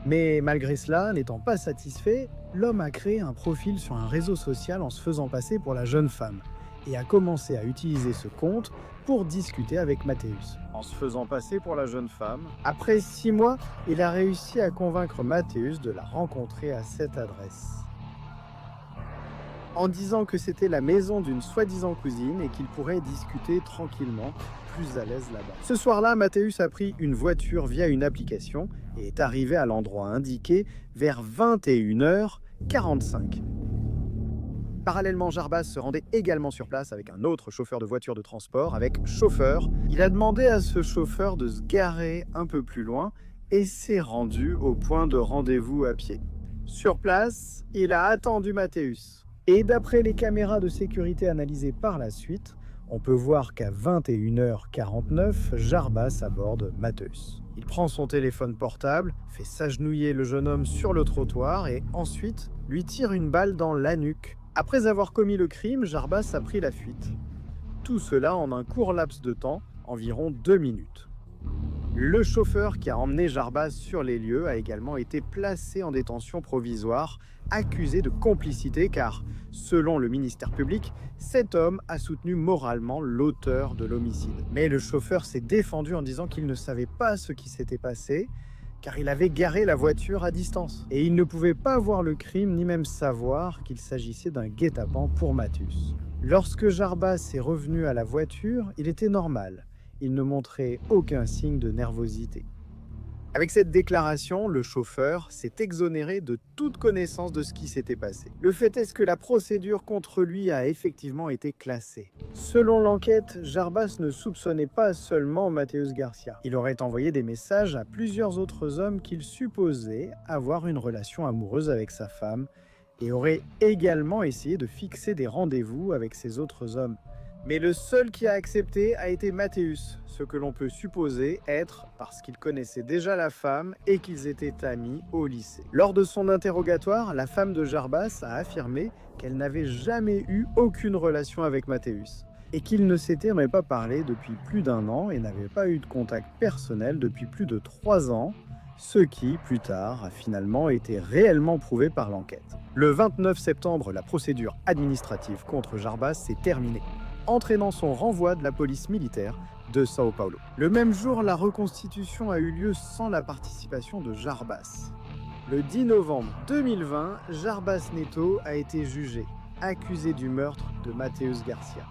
[SPEAKER 1] Mais malgré cela, n'étant pas satisfait, l'homme a créé un profil sur un réseau social en se faisant passer pour la jeune femme et a commencé à utiliser ce compte pour discuter avec Mateus. En se faisant passer pour la jeune femme, après 6 mois, il a réussi à convaincre Mateus de la rencontrer à cette adresse. en disant que c'était la maison d'une soi-disant cousine et qu'il pourrait discuter tranquillement, plus à l'aise là-bas. Ce soir-là, Mathéus a pris une voiture via une application et est arrivé à l'endroit indiqué vers 21h45. Parallèlement, Jarbas se rendait également sur place avec un autre chauffeur de voiture de transport, avec chauffeur. Il a demandé à ce chauffeur de se garer un peu plus loin et s'est rendu au point de rendez-vous à pied. Sur place, il a attendu Mathéus. Et d'après les caméras de sécurité analysées par la suite, on peut voir qu'à 21h49, Jarbas aborde Mathéus. Il prend son téléphone portable, fait s'agenouiller le jeune homme sur le trottoir et ensuite lui tire une balle dans la nuque. Après avoir commis le crime, Jarbas a pris la fuite. Tout cela en un court laps de temps, environ 2 minutes. Le chauffeur qui a emmené Jarbas sur les lieux a également été placé en détention provisoire, accusé de complicité car, selon le ministère public, cet homme a soutenu moralement l'auteur de l'homicide. Mais le chauffeur s'est défendu en disant qu'il ne savait pas ce qui s'était passé, car il avait garé la voiture à distance. Et il ne pouvait pas voir le crime, ni même savoir qu'il s'agissait d'un guet-apens pour Mathéus. Lorsque Jarbas est revenu à la voiture, il était normal. Il ne montrait aucun signe de nervosité. Avec cette déclaration, le chauffeur s'est exonéré de toute connaissance de ce qui s'était passé. Le fait est que la procédure contre lui a effectivement été classée. Selon l'enquête, Jarbas ne soupçonnait pas seulement Mathéus Garcia. Il aurait envoyé des messages à plusieurs autres hommes qu'il supposait avoir une relation amoureuse avec sa femme et aurait également essayé de fixer des rendez-vous avec ces autres hommes. Mais le seul qui a accepté a été Mathéus, ce que l'on peut supposer être parce qu'il connaissait déjà la femme et qu'ils étaient amis au lycée. Lors de son interrogatoire, la femme de Jarbas a affirmé qu'elle n'avait jamais eu aucune relation avec Mathéus et qu'ils ne s'étaient même pas parlé depuis plus d'1 an et n'avaient pas eu de contact personnel depuis plus de 3 ans, ce qui, plus tard, a finalement été réellement prouvé par l'enquête. Le 29 septembre, la procédure administrative contre Jarbas s'est terminée, entraînant son renvoi de la police militaire de São Paulo. Le même jour, la reconstitution a eu lieu sans la participation de Jarbas. Le 10 novembre 2020, Jarbas Neto a été jugé, accusé du meurtre de Mathéus Garcia.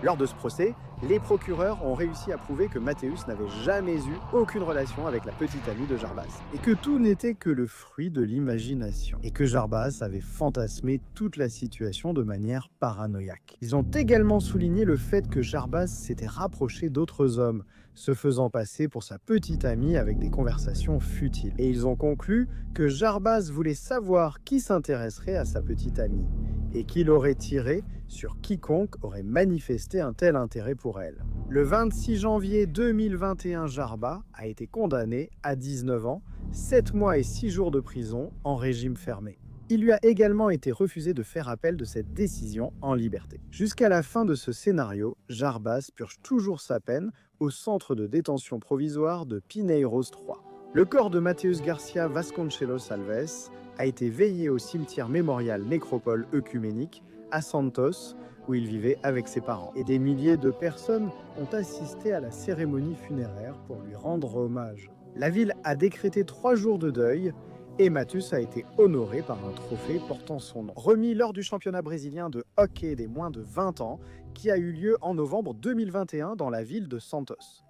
[SPEAKER 1] Lors de ce procès, les procureurs ont réussi à prouver que Mathéus n'avait jamais eu aucune relation avec la petite amie de Jarbas, et que tout n'était que le fruit de l'imagination, et que Jarbas avait fantasmé toute la situation de manière paranoïaque. Ils ont également souligné le fait que Jarbas s'était rapproché d'autres hommes, se faisant passer pour sa petite amie avec des conversations futiles. Et ils ont conclu que Jarbas voulait savoir qui s'intéresserait à sa petite amie, et qu'il aurait tiré sur quiconque aurait manifesté un tel intérêt pour elle. Le 26 janvier 2021, Jarbas a été condamné à 19 ans, 7 mois et 6 jours de prison en régime fermé. Il lui a également été refusé de faire appel de cette décision en liberté. Jusqu'à la fin de ce scénario, Jarbas purge toujours sa peine au centre de détention provisoire de Pinheiros 3. Le corps de Mathéus Garcia Vasconcelos Alves a été veillé au cimetière mémorial Nécropole œcuménique à Santos, où il vivait avec ses parents. Et des milliers de personnes ont assisté à la cérémonie funéraire pour lui rendre hommage. La ville a décrété 3 jours de deuil et Mathéus a été honoré par un trophée portant son nom, remis lors du championnat brésilien de hockey des moins de 20 ans qui a eu lieu en novembre 2021 dans la ville de Santos.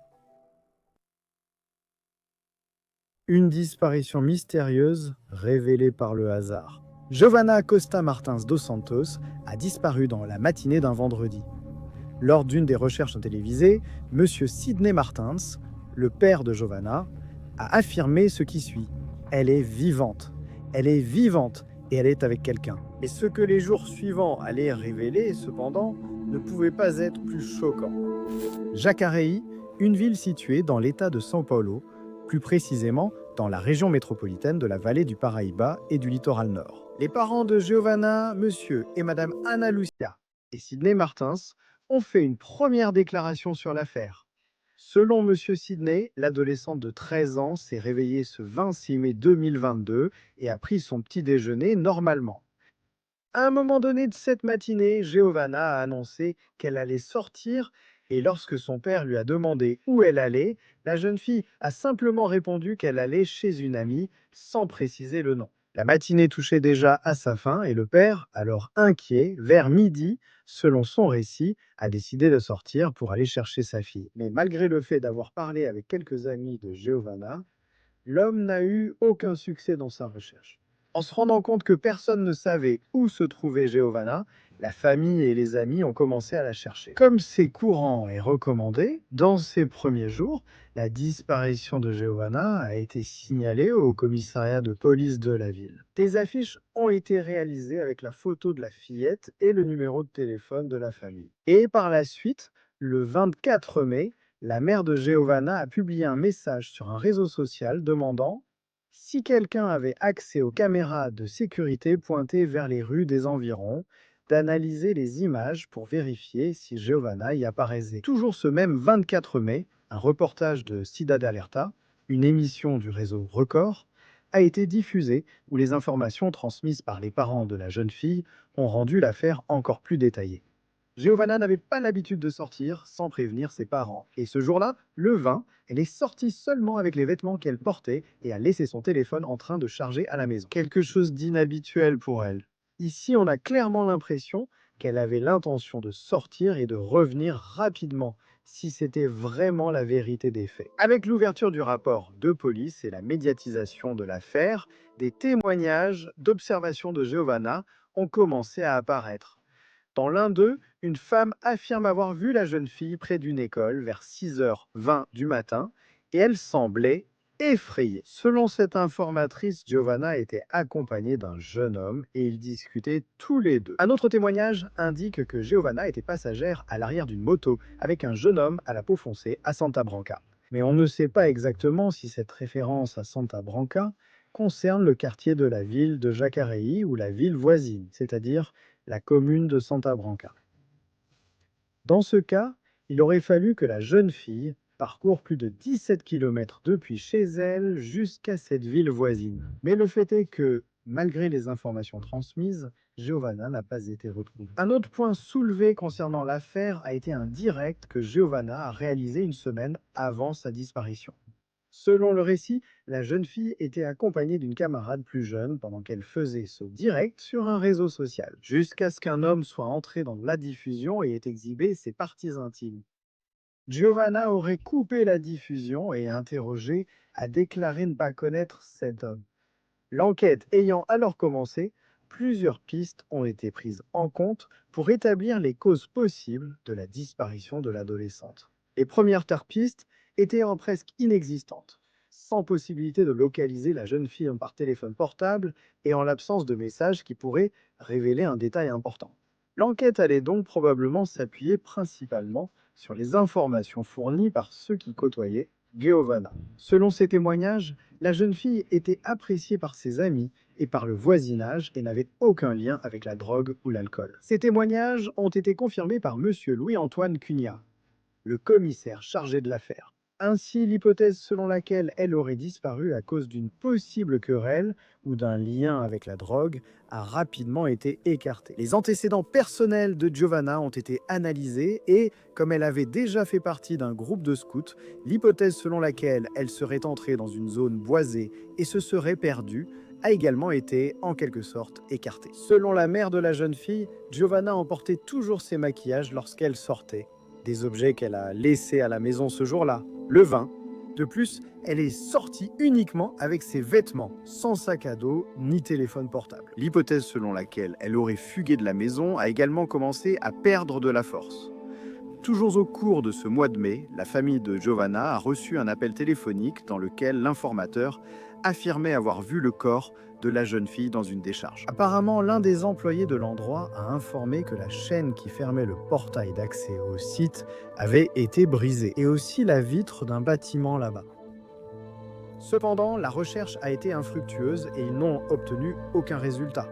[SPEAKER 1] Une disparition mystérieuse révélée par le hasard. Giovanna Costa Martins dos Santos a disparu dans la matinée d'un vendredi. Lors d'une des recherches télévisées, M. Sidney Martins, le père de Giovanna, a affirmé ce qui suit. Elle est vivante. Elle est vivante et elle est avec quelqu'un. Et ce que les jours suivants allaient révéler, cependant, ne pouvait pas être plus choquant. Jacareí, une ville située dans l'état de São Paulo, plus précisément dans la région métropolitaine de la vallée du Paraíba et du littoral nord. Les parents de Giovanna, monsieur et madame Ana Lucia et Sidney Martins ont fait une première déclaration sur l'affaire. Selon monsieur Sidney, l'adolescente de 13 ans s'est réveillée ce 26 mai 2022 et a pris son petit déjeuner normalement. À un moment donné de cette matinée, Giovanna a annoncé qu'elle allait sortir et lorsque son père lui a demandé où elle allait, la jeune fille a simplement répondu qu'elle allait chez une amie sans préciser le nom. La matinée touchait déjà à sa fin et le père, alors inquiet, vers midi, selon son récit, a décidé de sortir pour aller chercher sa fille. Mais malgré le fait d'avoir parlé avec quelques amis de Giovanna, l'homme n'a eu aucun succès dans sa recherche. En se rendant compte que personne ne savait où se trouvait Giovanna, la famille et les amis ont commencé à la chercher. Comme c'est courant et recommandé, dans ces premiers jours, la disparition de Giovanna a été signalée au commissariat de police de la ville. Des affiches ont été réalisées avec la photo de la fillette et le numéro de téléphone de la famille. Et par la suite, le 24 mai, la mère de Giovanna a publié un message sur un réseau social demandant si quelqu'un avait accès aux caméras de sécurité pointées vers les rues des environs, d'analyser les images pour vérifier si Giovanna y apparaissait. Toujours ce même 24 mai, un reportage de Cidade Alerta, une émission du réseau Record, a été diffusé où les informations transmises par les parents de la jeune fille ont rendu l'affaire encore plus détaillée. Giovanna n'avait pas l'habitude de sortir sans prévenir ses parents. Et ce jour-là, le 20, elle est sortie seulement avec les vêtements qu'elle portait et a laissé son téléphone en train de charger à la maison. Quelque chose d'inhabituel pour elle. Ici, on a clairement l'impression qu'elle avait l'intention de sortir et de revenir rapidement, si c'était vraiment la vérité des faits. Avec l'ouverture du rapport de police et la médiatisation de l'affaire, des témoignages d'observation de Giovanna ont commencé à apparaître. Dans l'un d'eux, une femme affirme avoir vu la jeune fille près d'une école vers 6h20 du matin et elle semblait effrayée. Selon cette informatrice, Giovanna était accompagnée d'un jeune homme et ils discutaient tous les deux. Un autre témoignage indique que Giovanna était passagère à l'arrière d'une moto avec un jeune homme à la peau foncée à Santa Branca. Mais on ne sait pas exactement si cette référence à Santa Branca concerne le quartier de la ville de Jacareí ou la ville voisine, c'est-à-dire la commune de Santa Branca. Dans ce cas, il aurait fallu que la jeune fille parcourt plus de 17 km depuis chez elle jusqu'à cette ville voisine. Mais le fait est que, malgré les informations transmises, Giovanna n'a pas été retrouvée. Un autre point soulevé concernant l'affaire a été un direct que Giovanna a réalisé une semaine avant sa disparition. Selon le récit, la jeune fille était accompagnée d'une camarade plus jeune pendant qu'elle faisait ce direct sur un réseau social, jusqu'à ce qu'un homme soit entré dans la diffusion et ait exhibé ses parties intimes. Giovanna aurait coupé la diffusion et interrogé a déclaré ne pas connaître cet homme. L'enquête ayant alors commencé, plusieurs pistes ont été prises en compte pour établir les causes possibles de la disparition de l'adolescente. Les premières pistes étaient presque inexistantes, sans possibilité de localiser la jeune fille par téléphone portable et en l'absence de messages qui pourraient révéler un détail important. L'enquête allait donc probablement s'appuyer principalement sur les informations fournies par ceux qui côtoyaient Giovanna. Selon ces témoignages, la jeune fille était appréciée par ses amis et par le voisinage et n'avait aucun lien avec la drogue ou l'alcool. Ces témoignages ont été confirmés par M. Louis-Antoine Cunha, le commissaire chargé de l'affaire. Ainsi, l'hypothèse selon laquelle elle aurait disparu à cause d'une possible querelle ou d'un lien avec la drogue a rapidement été écartée. Les antécédents personnels de Giovanna ont été analysés et, comme elle avait déjà fait partie d'un groupe de scouts, l'hypothèse selon laquelle elle serait entrée dans une zone boisée et se serait perdue a également été, en quelque sorte, écartée. Selon la mère de la jeune fille, Giovanna emportait toujours ses maquillages lorsqu'elle sortait, des objets qu'elle a laissés à la maison ce jour-là, le vin. De plus, elle est sortie uniquement avec ses vêtements, sans sac à dos ni téléphone portable. L'hypothèse selon laquelle elle aurait fugué de la maison a également commencé à perdre de la force. Toujours au cours de ce mois de mai, la famille de Giovanna a reçu un appel téléphonique dans lequel l'informateur affirmait avoir vu le corps de la jeune fille dans une décharge. Apparemment, l'un des employés de l'endroit a informé que la chaîne qui fermait le portail d'accès au site avait été brisée, et aussi la vitre d'un bâtiment là-bas. Cependant, la recherche a été infructueuse et ils n'ont obtenu aucun résultat.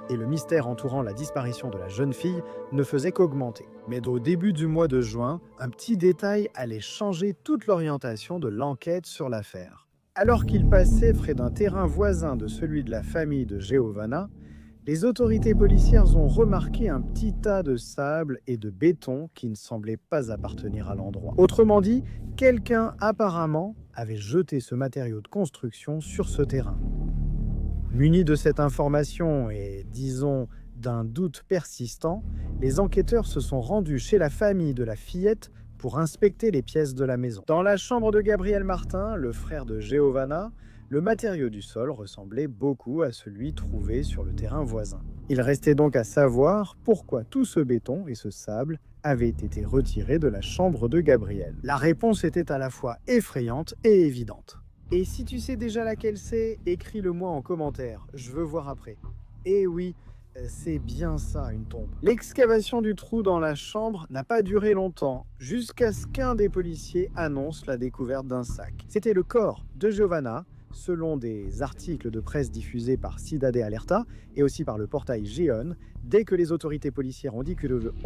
[SPEAKER 1] Et le mystère entourant la disparition de la jeune fille ne faisait qu'augmenter. Mais au début du mois de juin, un petit détail allait changer toute l'orientation de l'enquête sur l'affaire. Alors qu'il passait près d'un terrain voisin de celui de la famille de Giovanna, les autorités policières ont remarqué un petit tas de sable et de béton qui ne semblait pas appartenir à l'endroit. Autrement dit, quelqu'un apparemment avait jeté ce matériau de construction sur ce terrain. Munis de cette information et, disons, d'un doute persistant, les enquêteurs se sont rendus chez la famille de la fillette pour inspecter les pièces de la maison. Dans la chambre de Gabriel Martin, le frère de Giovanna, le matériau du sol ressemblait beaucoup à celui trouvé sur le terrain voisin. Il restait donc à savoir pourquoi tout ce béton et ce sable avaient été retirés de la chambre de Gabriel. La réponse était à la fois effrayante et évidente. Et si tu sais déjà laquelle c'est, écris-le-moi en commentaire, je veux voir après. Et oui, c'est bien ça, une tombe. L'excavation du trou dans la chambre n'a pas duré longtemps, jusqu'à ce qu'un des policiers annonce la découverte d'un sac. C'était le corps de Giovanna, selon des articles de presse diffusés par Cidade Alerta et aussi par le portail Géon. Dès que les autorités policières ont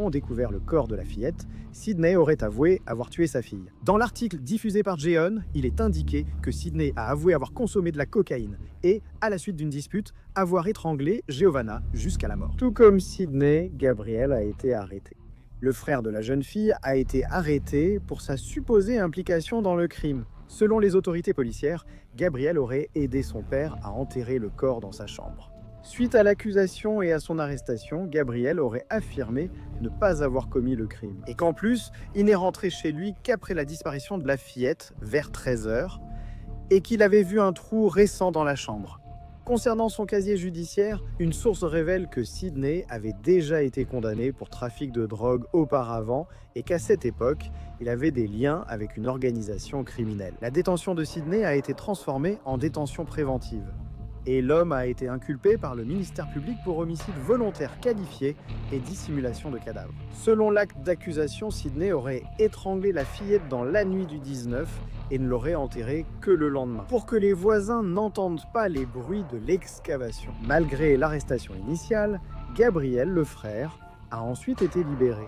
[SPEAKER 1] découvert le corps de la fillette, Sidney aurait avoué avoir tué sa fille. Dans l'article diffusé par Géon, il est indiqué que Sidney a avoué avoir consommé de la cocaïne et, à la suite d'une dispute, avoir étranglé Giovanna jusqu'à la mort. Tout comme Sidney, Gabriel a été arrêté. Le frère de la jeune fille a été arrêté pour sa supposée implication dans le crime. Selon les autorités policières, Gabriel aurait aidé son père à enterrer le corps dans sa chambre. Suite à l'accusation et à son arrestation, Gabriel aurait affirmé ne pas avoir commis le crime. Et qu'en plus, il n'est rentré chez lui qu'après la disparition de la fillette, vers 13 h, et qu'il avait vu un trou récent dans la chambre. Concernant son casier judiciaire, une source révèle que Sidney avait déjà été condamné pour trafic de drogue auparavant et qu'à cette époque, il avait des liens avec une organisation criminelle. La détention de Sidney a été transformée en détention préventive. Et l'homme a été inculpé par le ministère public pour homicide volontaire qualifié et dissimulation de cadavre. Selon l'acte d'accusation, Sidney aurait étranglé la fillette dans la nuit du 19 et ne l'aurait enterrée que le lendemain, pour que les voisins n'entendent pas les bruits de l'excavation. Malgré l'arrestation initiale, Gabriel, le frère, a ensuite été libéré.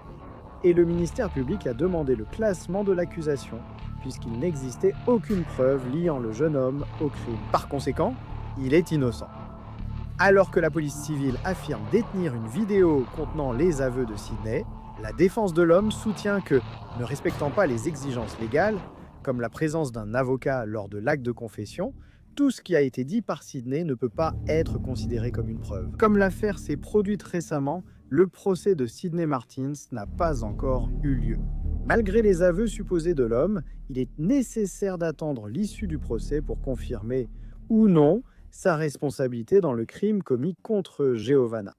[SPEAKER 1] Et le ministère public a demandé le classement de l'accusation, puisqu'il n'existait aucune preuve liant le jeune homme au crime. Par conséquent, il est innocent. Alors que la police civile affirme détenir une vidéo contenant les aveux de Sidney, la défense de l'homme soutient que, ne respectant pas les exigences légales, comme la présence d'un avocat lors de l'acte de confession, tout ce qui a été dit par Sidney ne peut pas être considéré comme une preuve. Comme l'affaire s'est produite récemment, le procès de Sidney Martins n'a pas encore eu lieu. Malgré les aveux supposés de l'homme, il est nécessaire d'attendre l'issue du procès pour confirmer ou non sa responsabilité dans le crime commis contre Giovanna.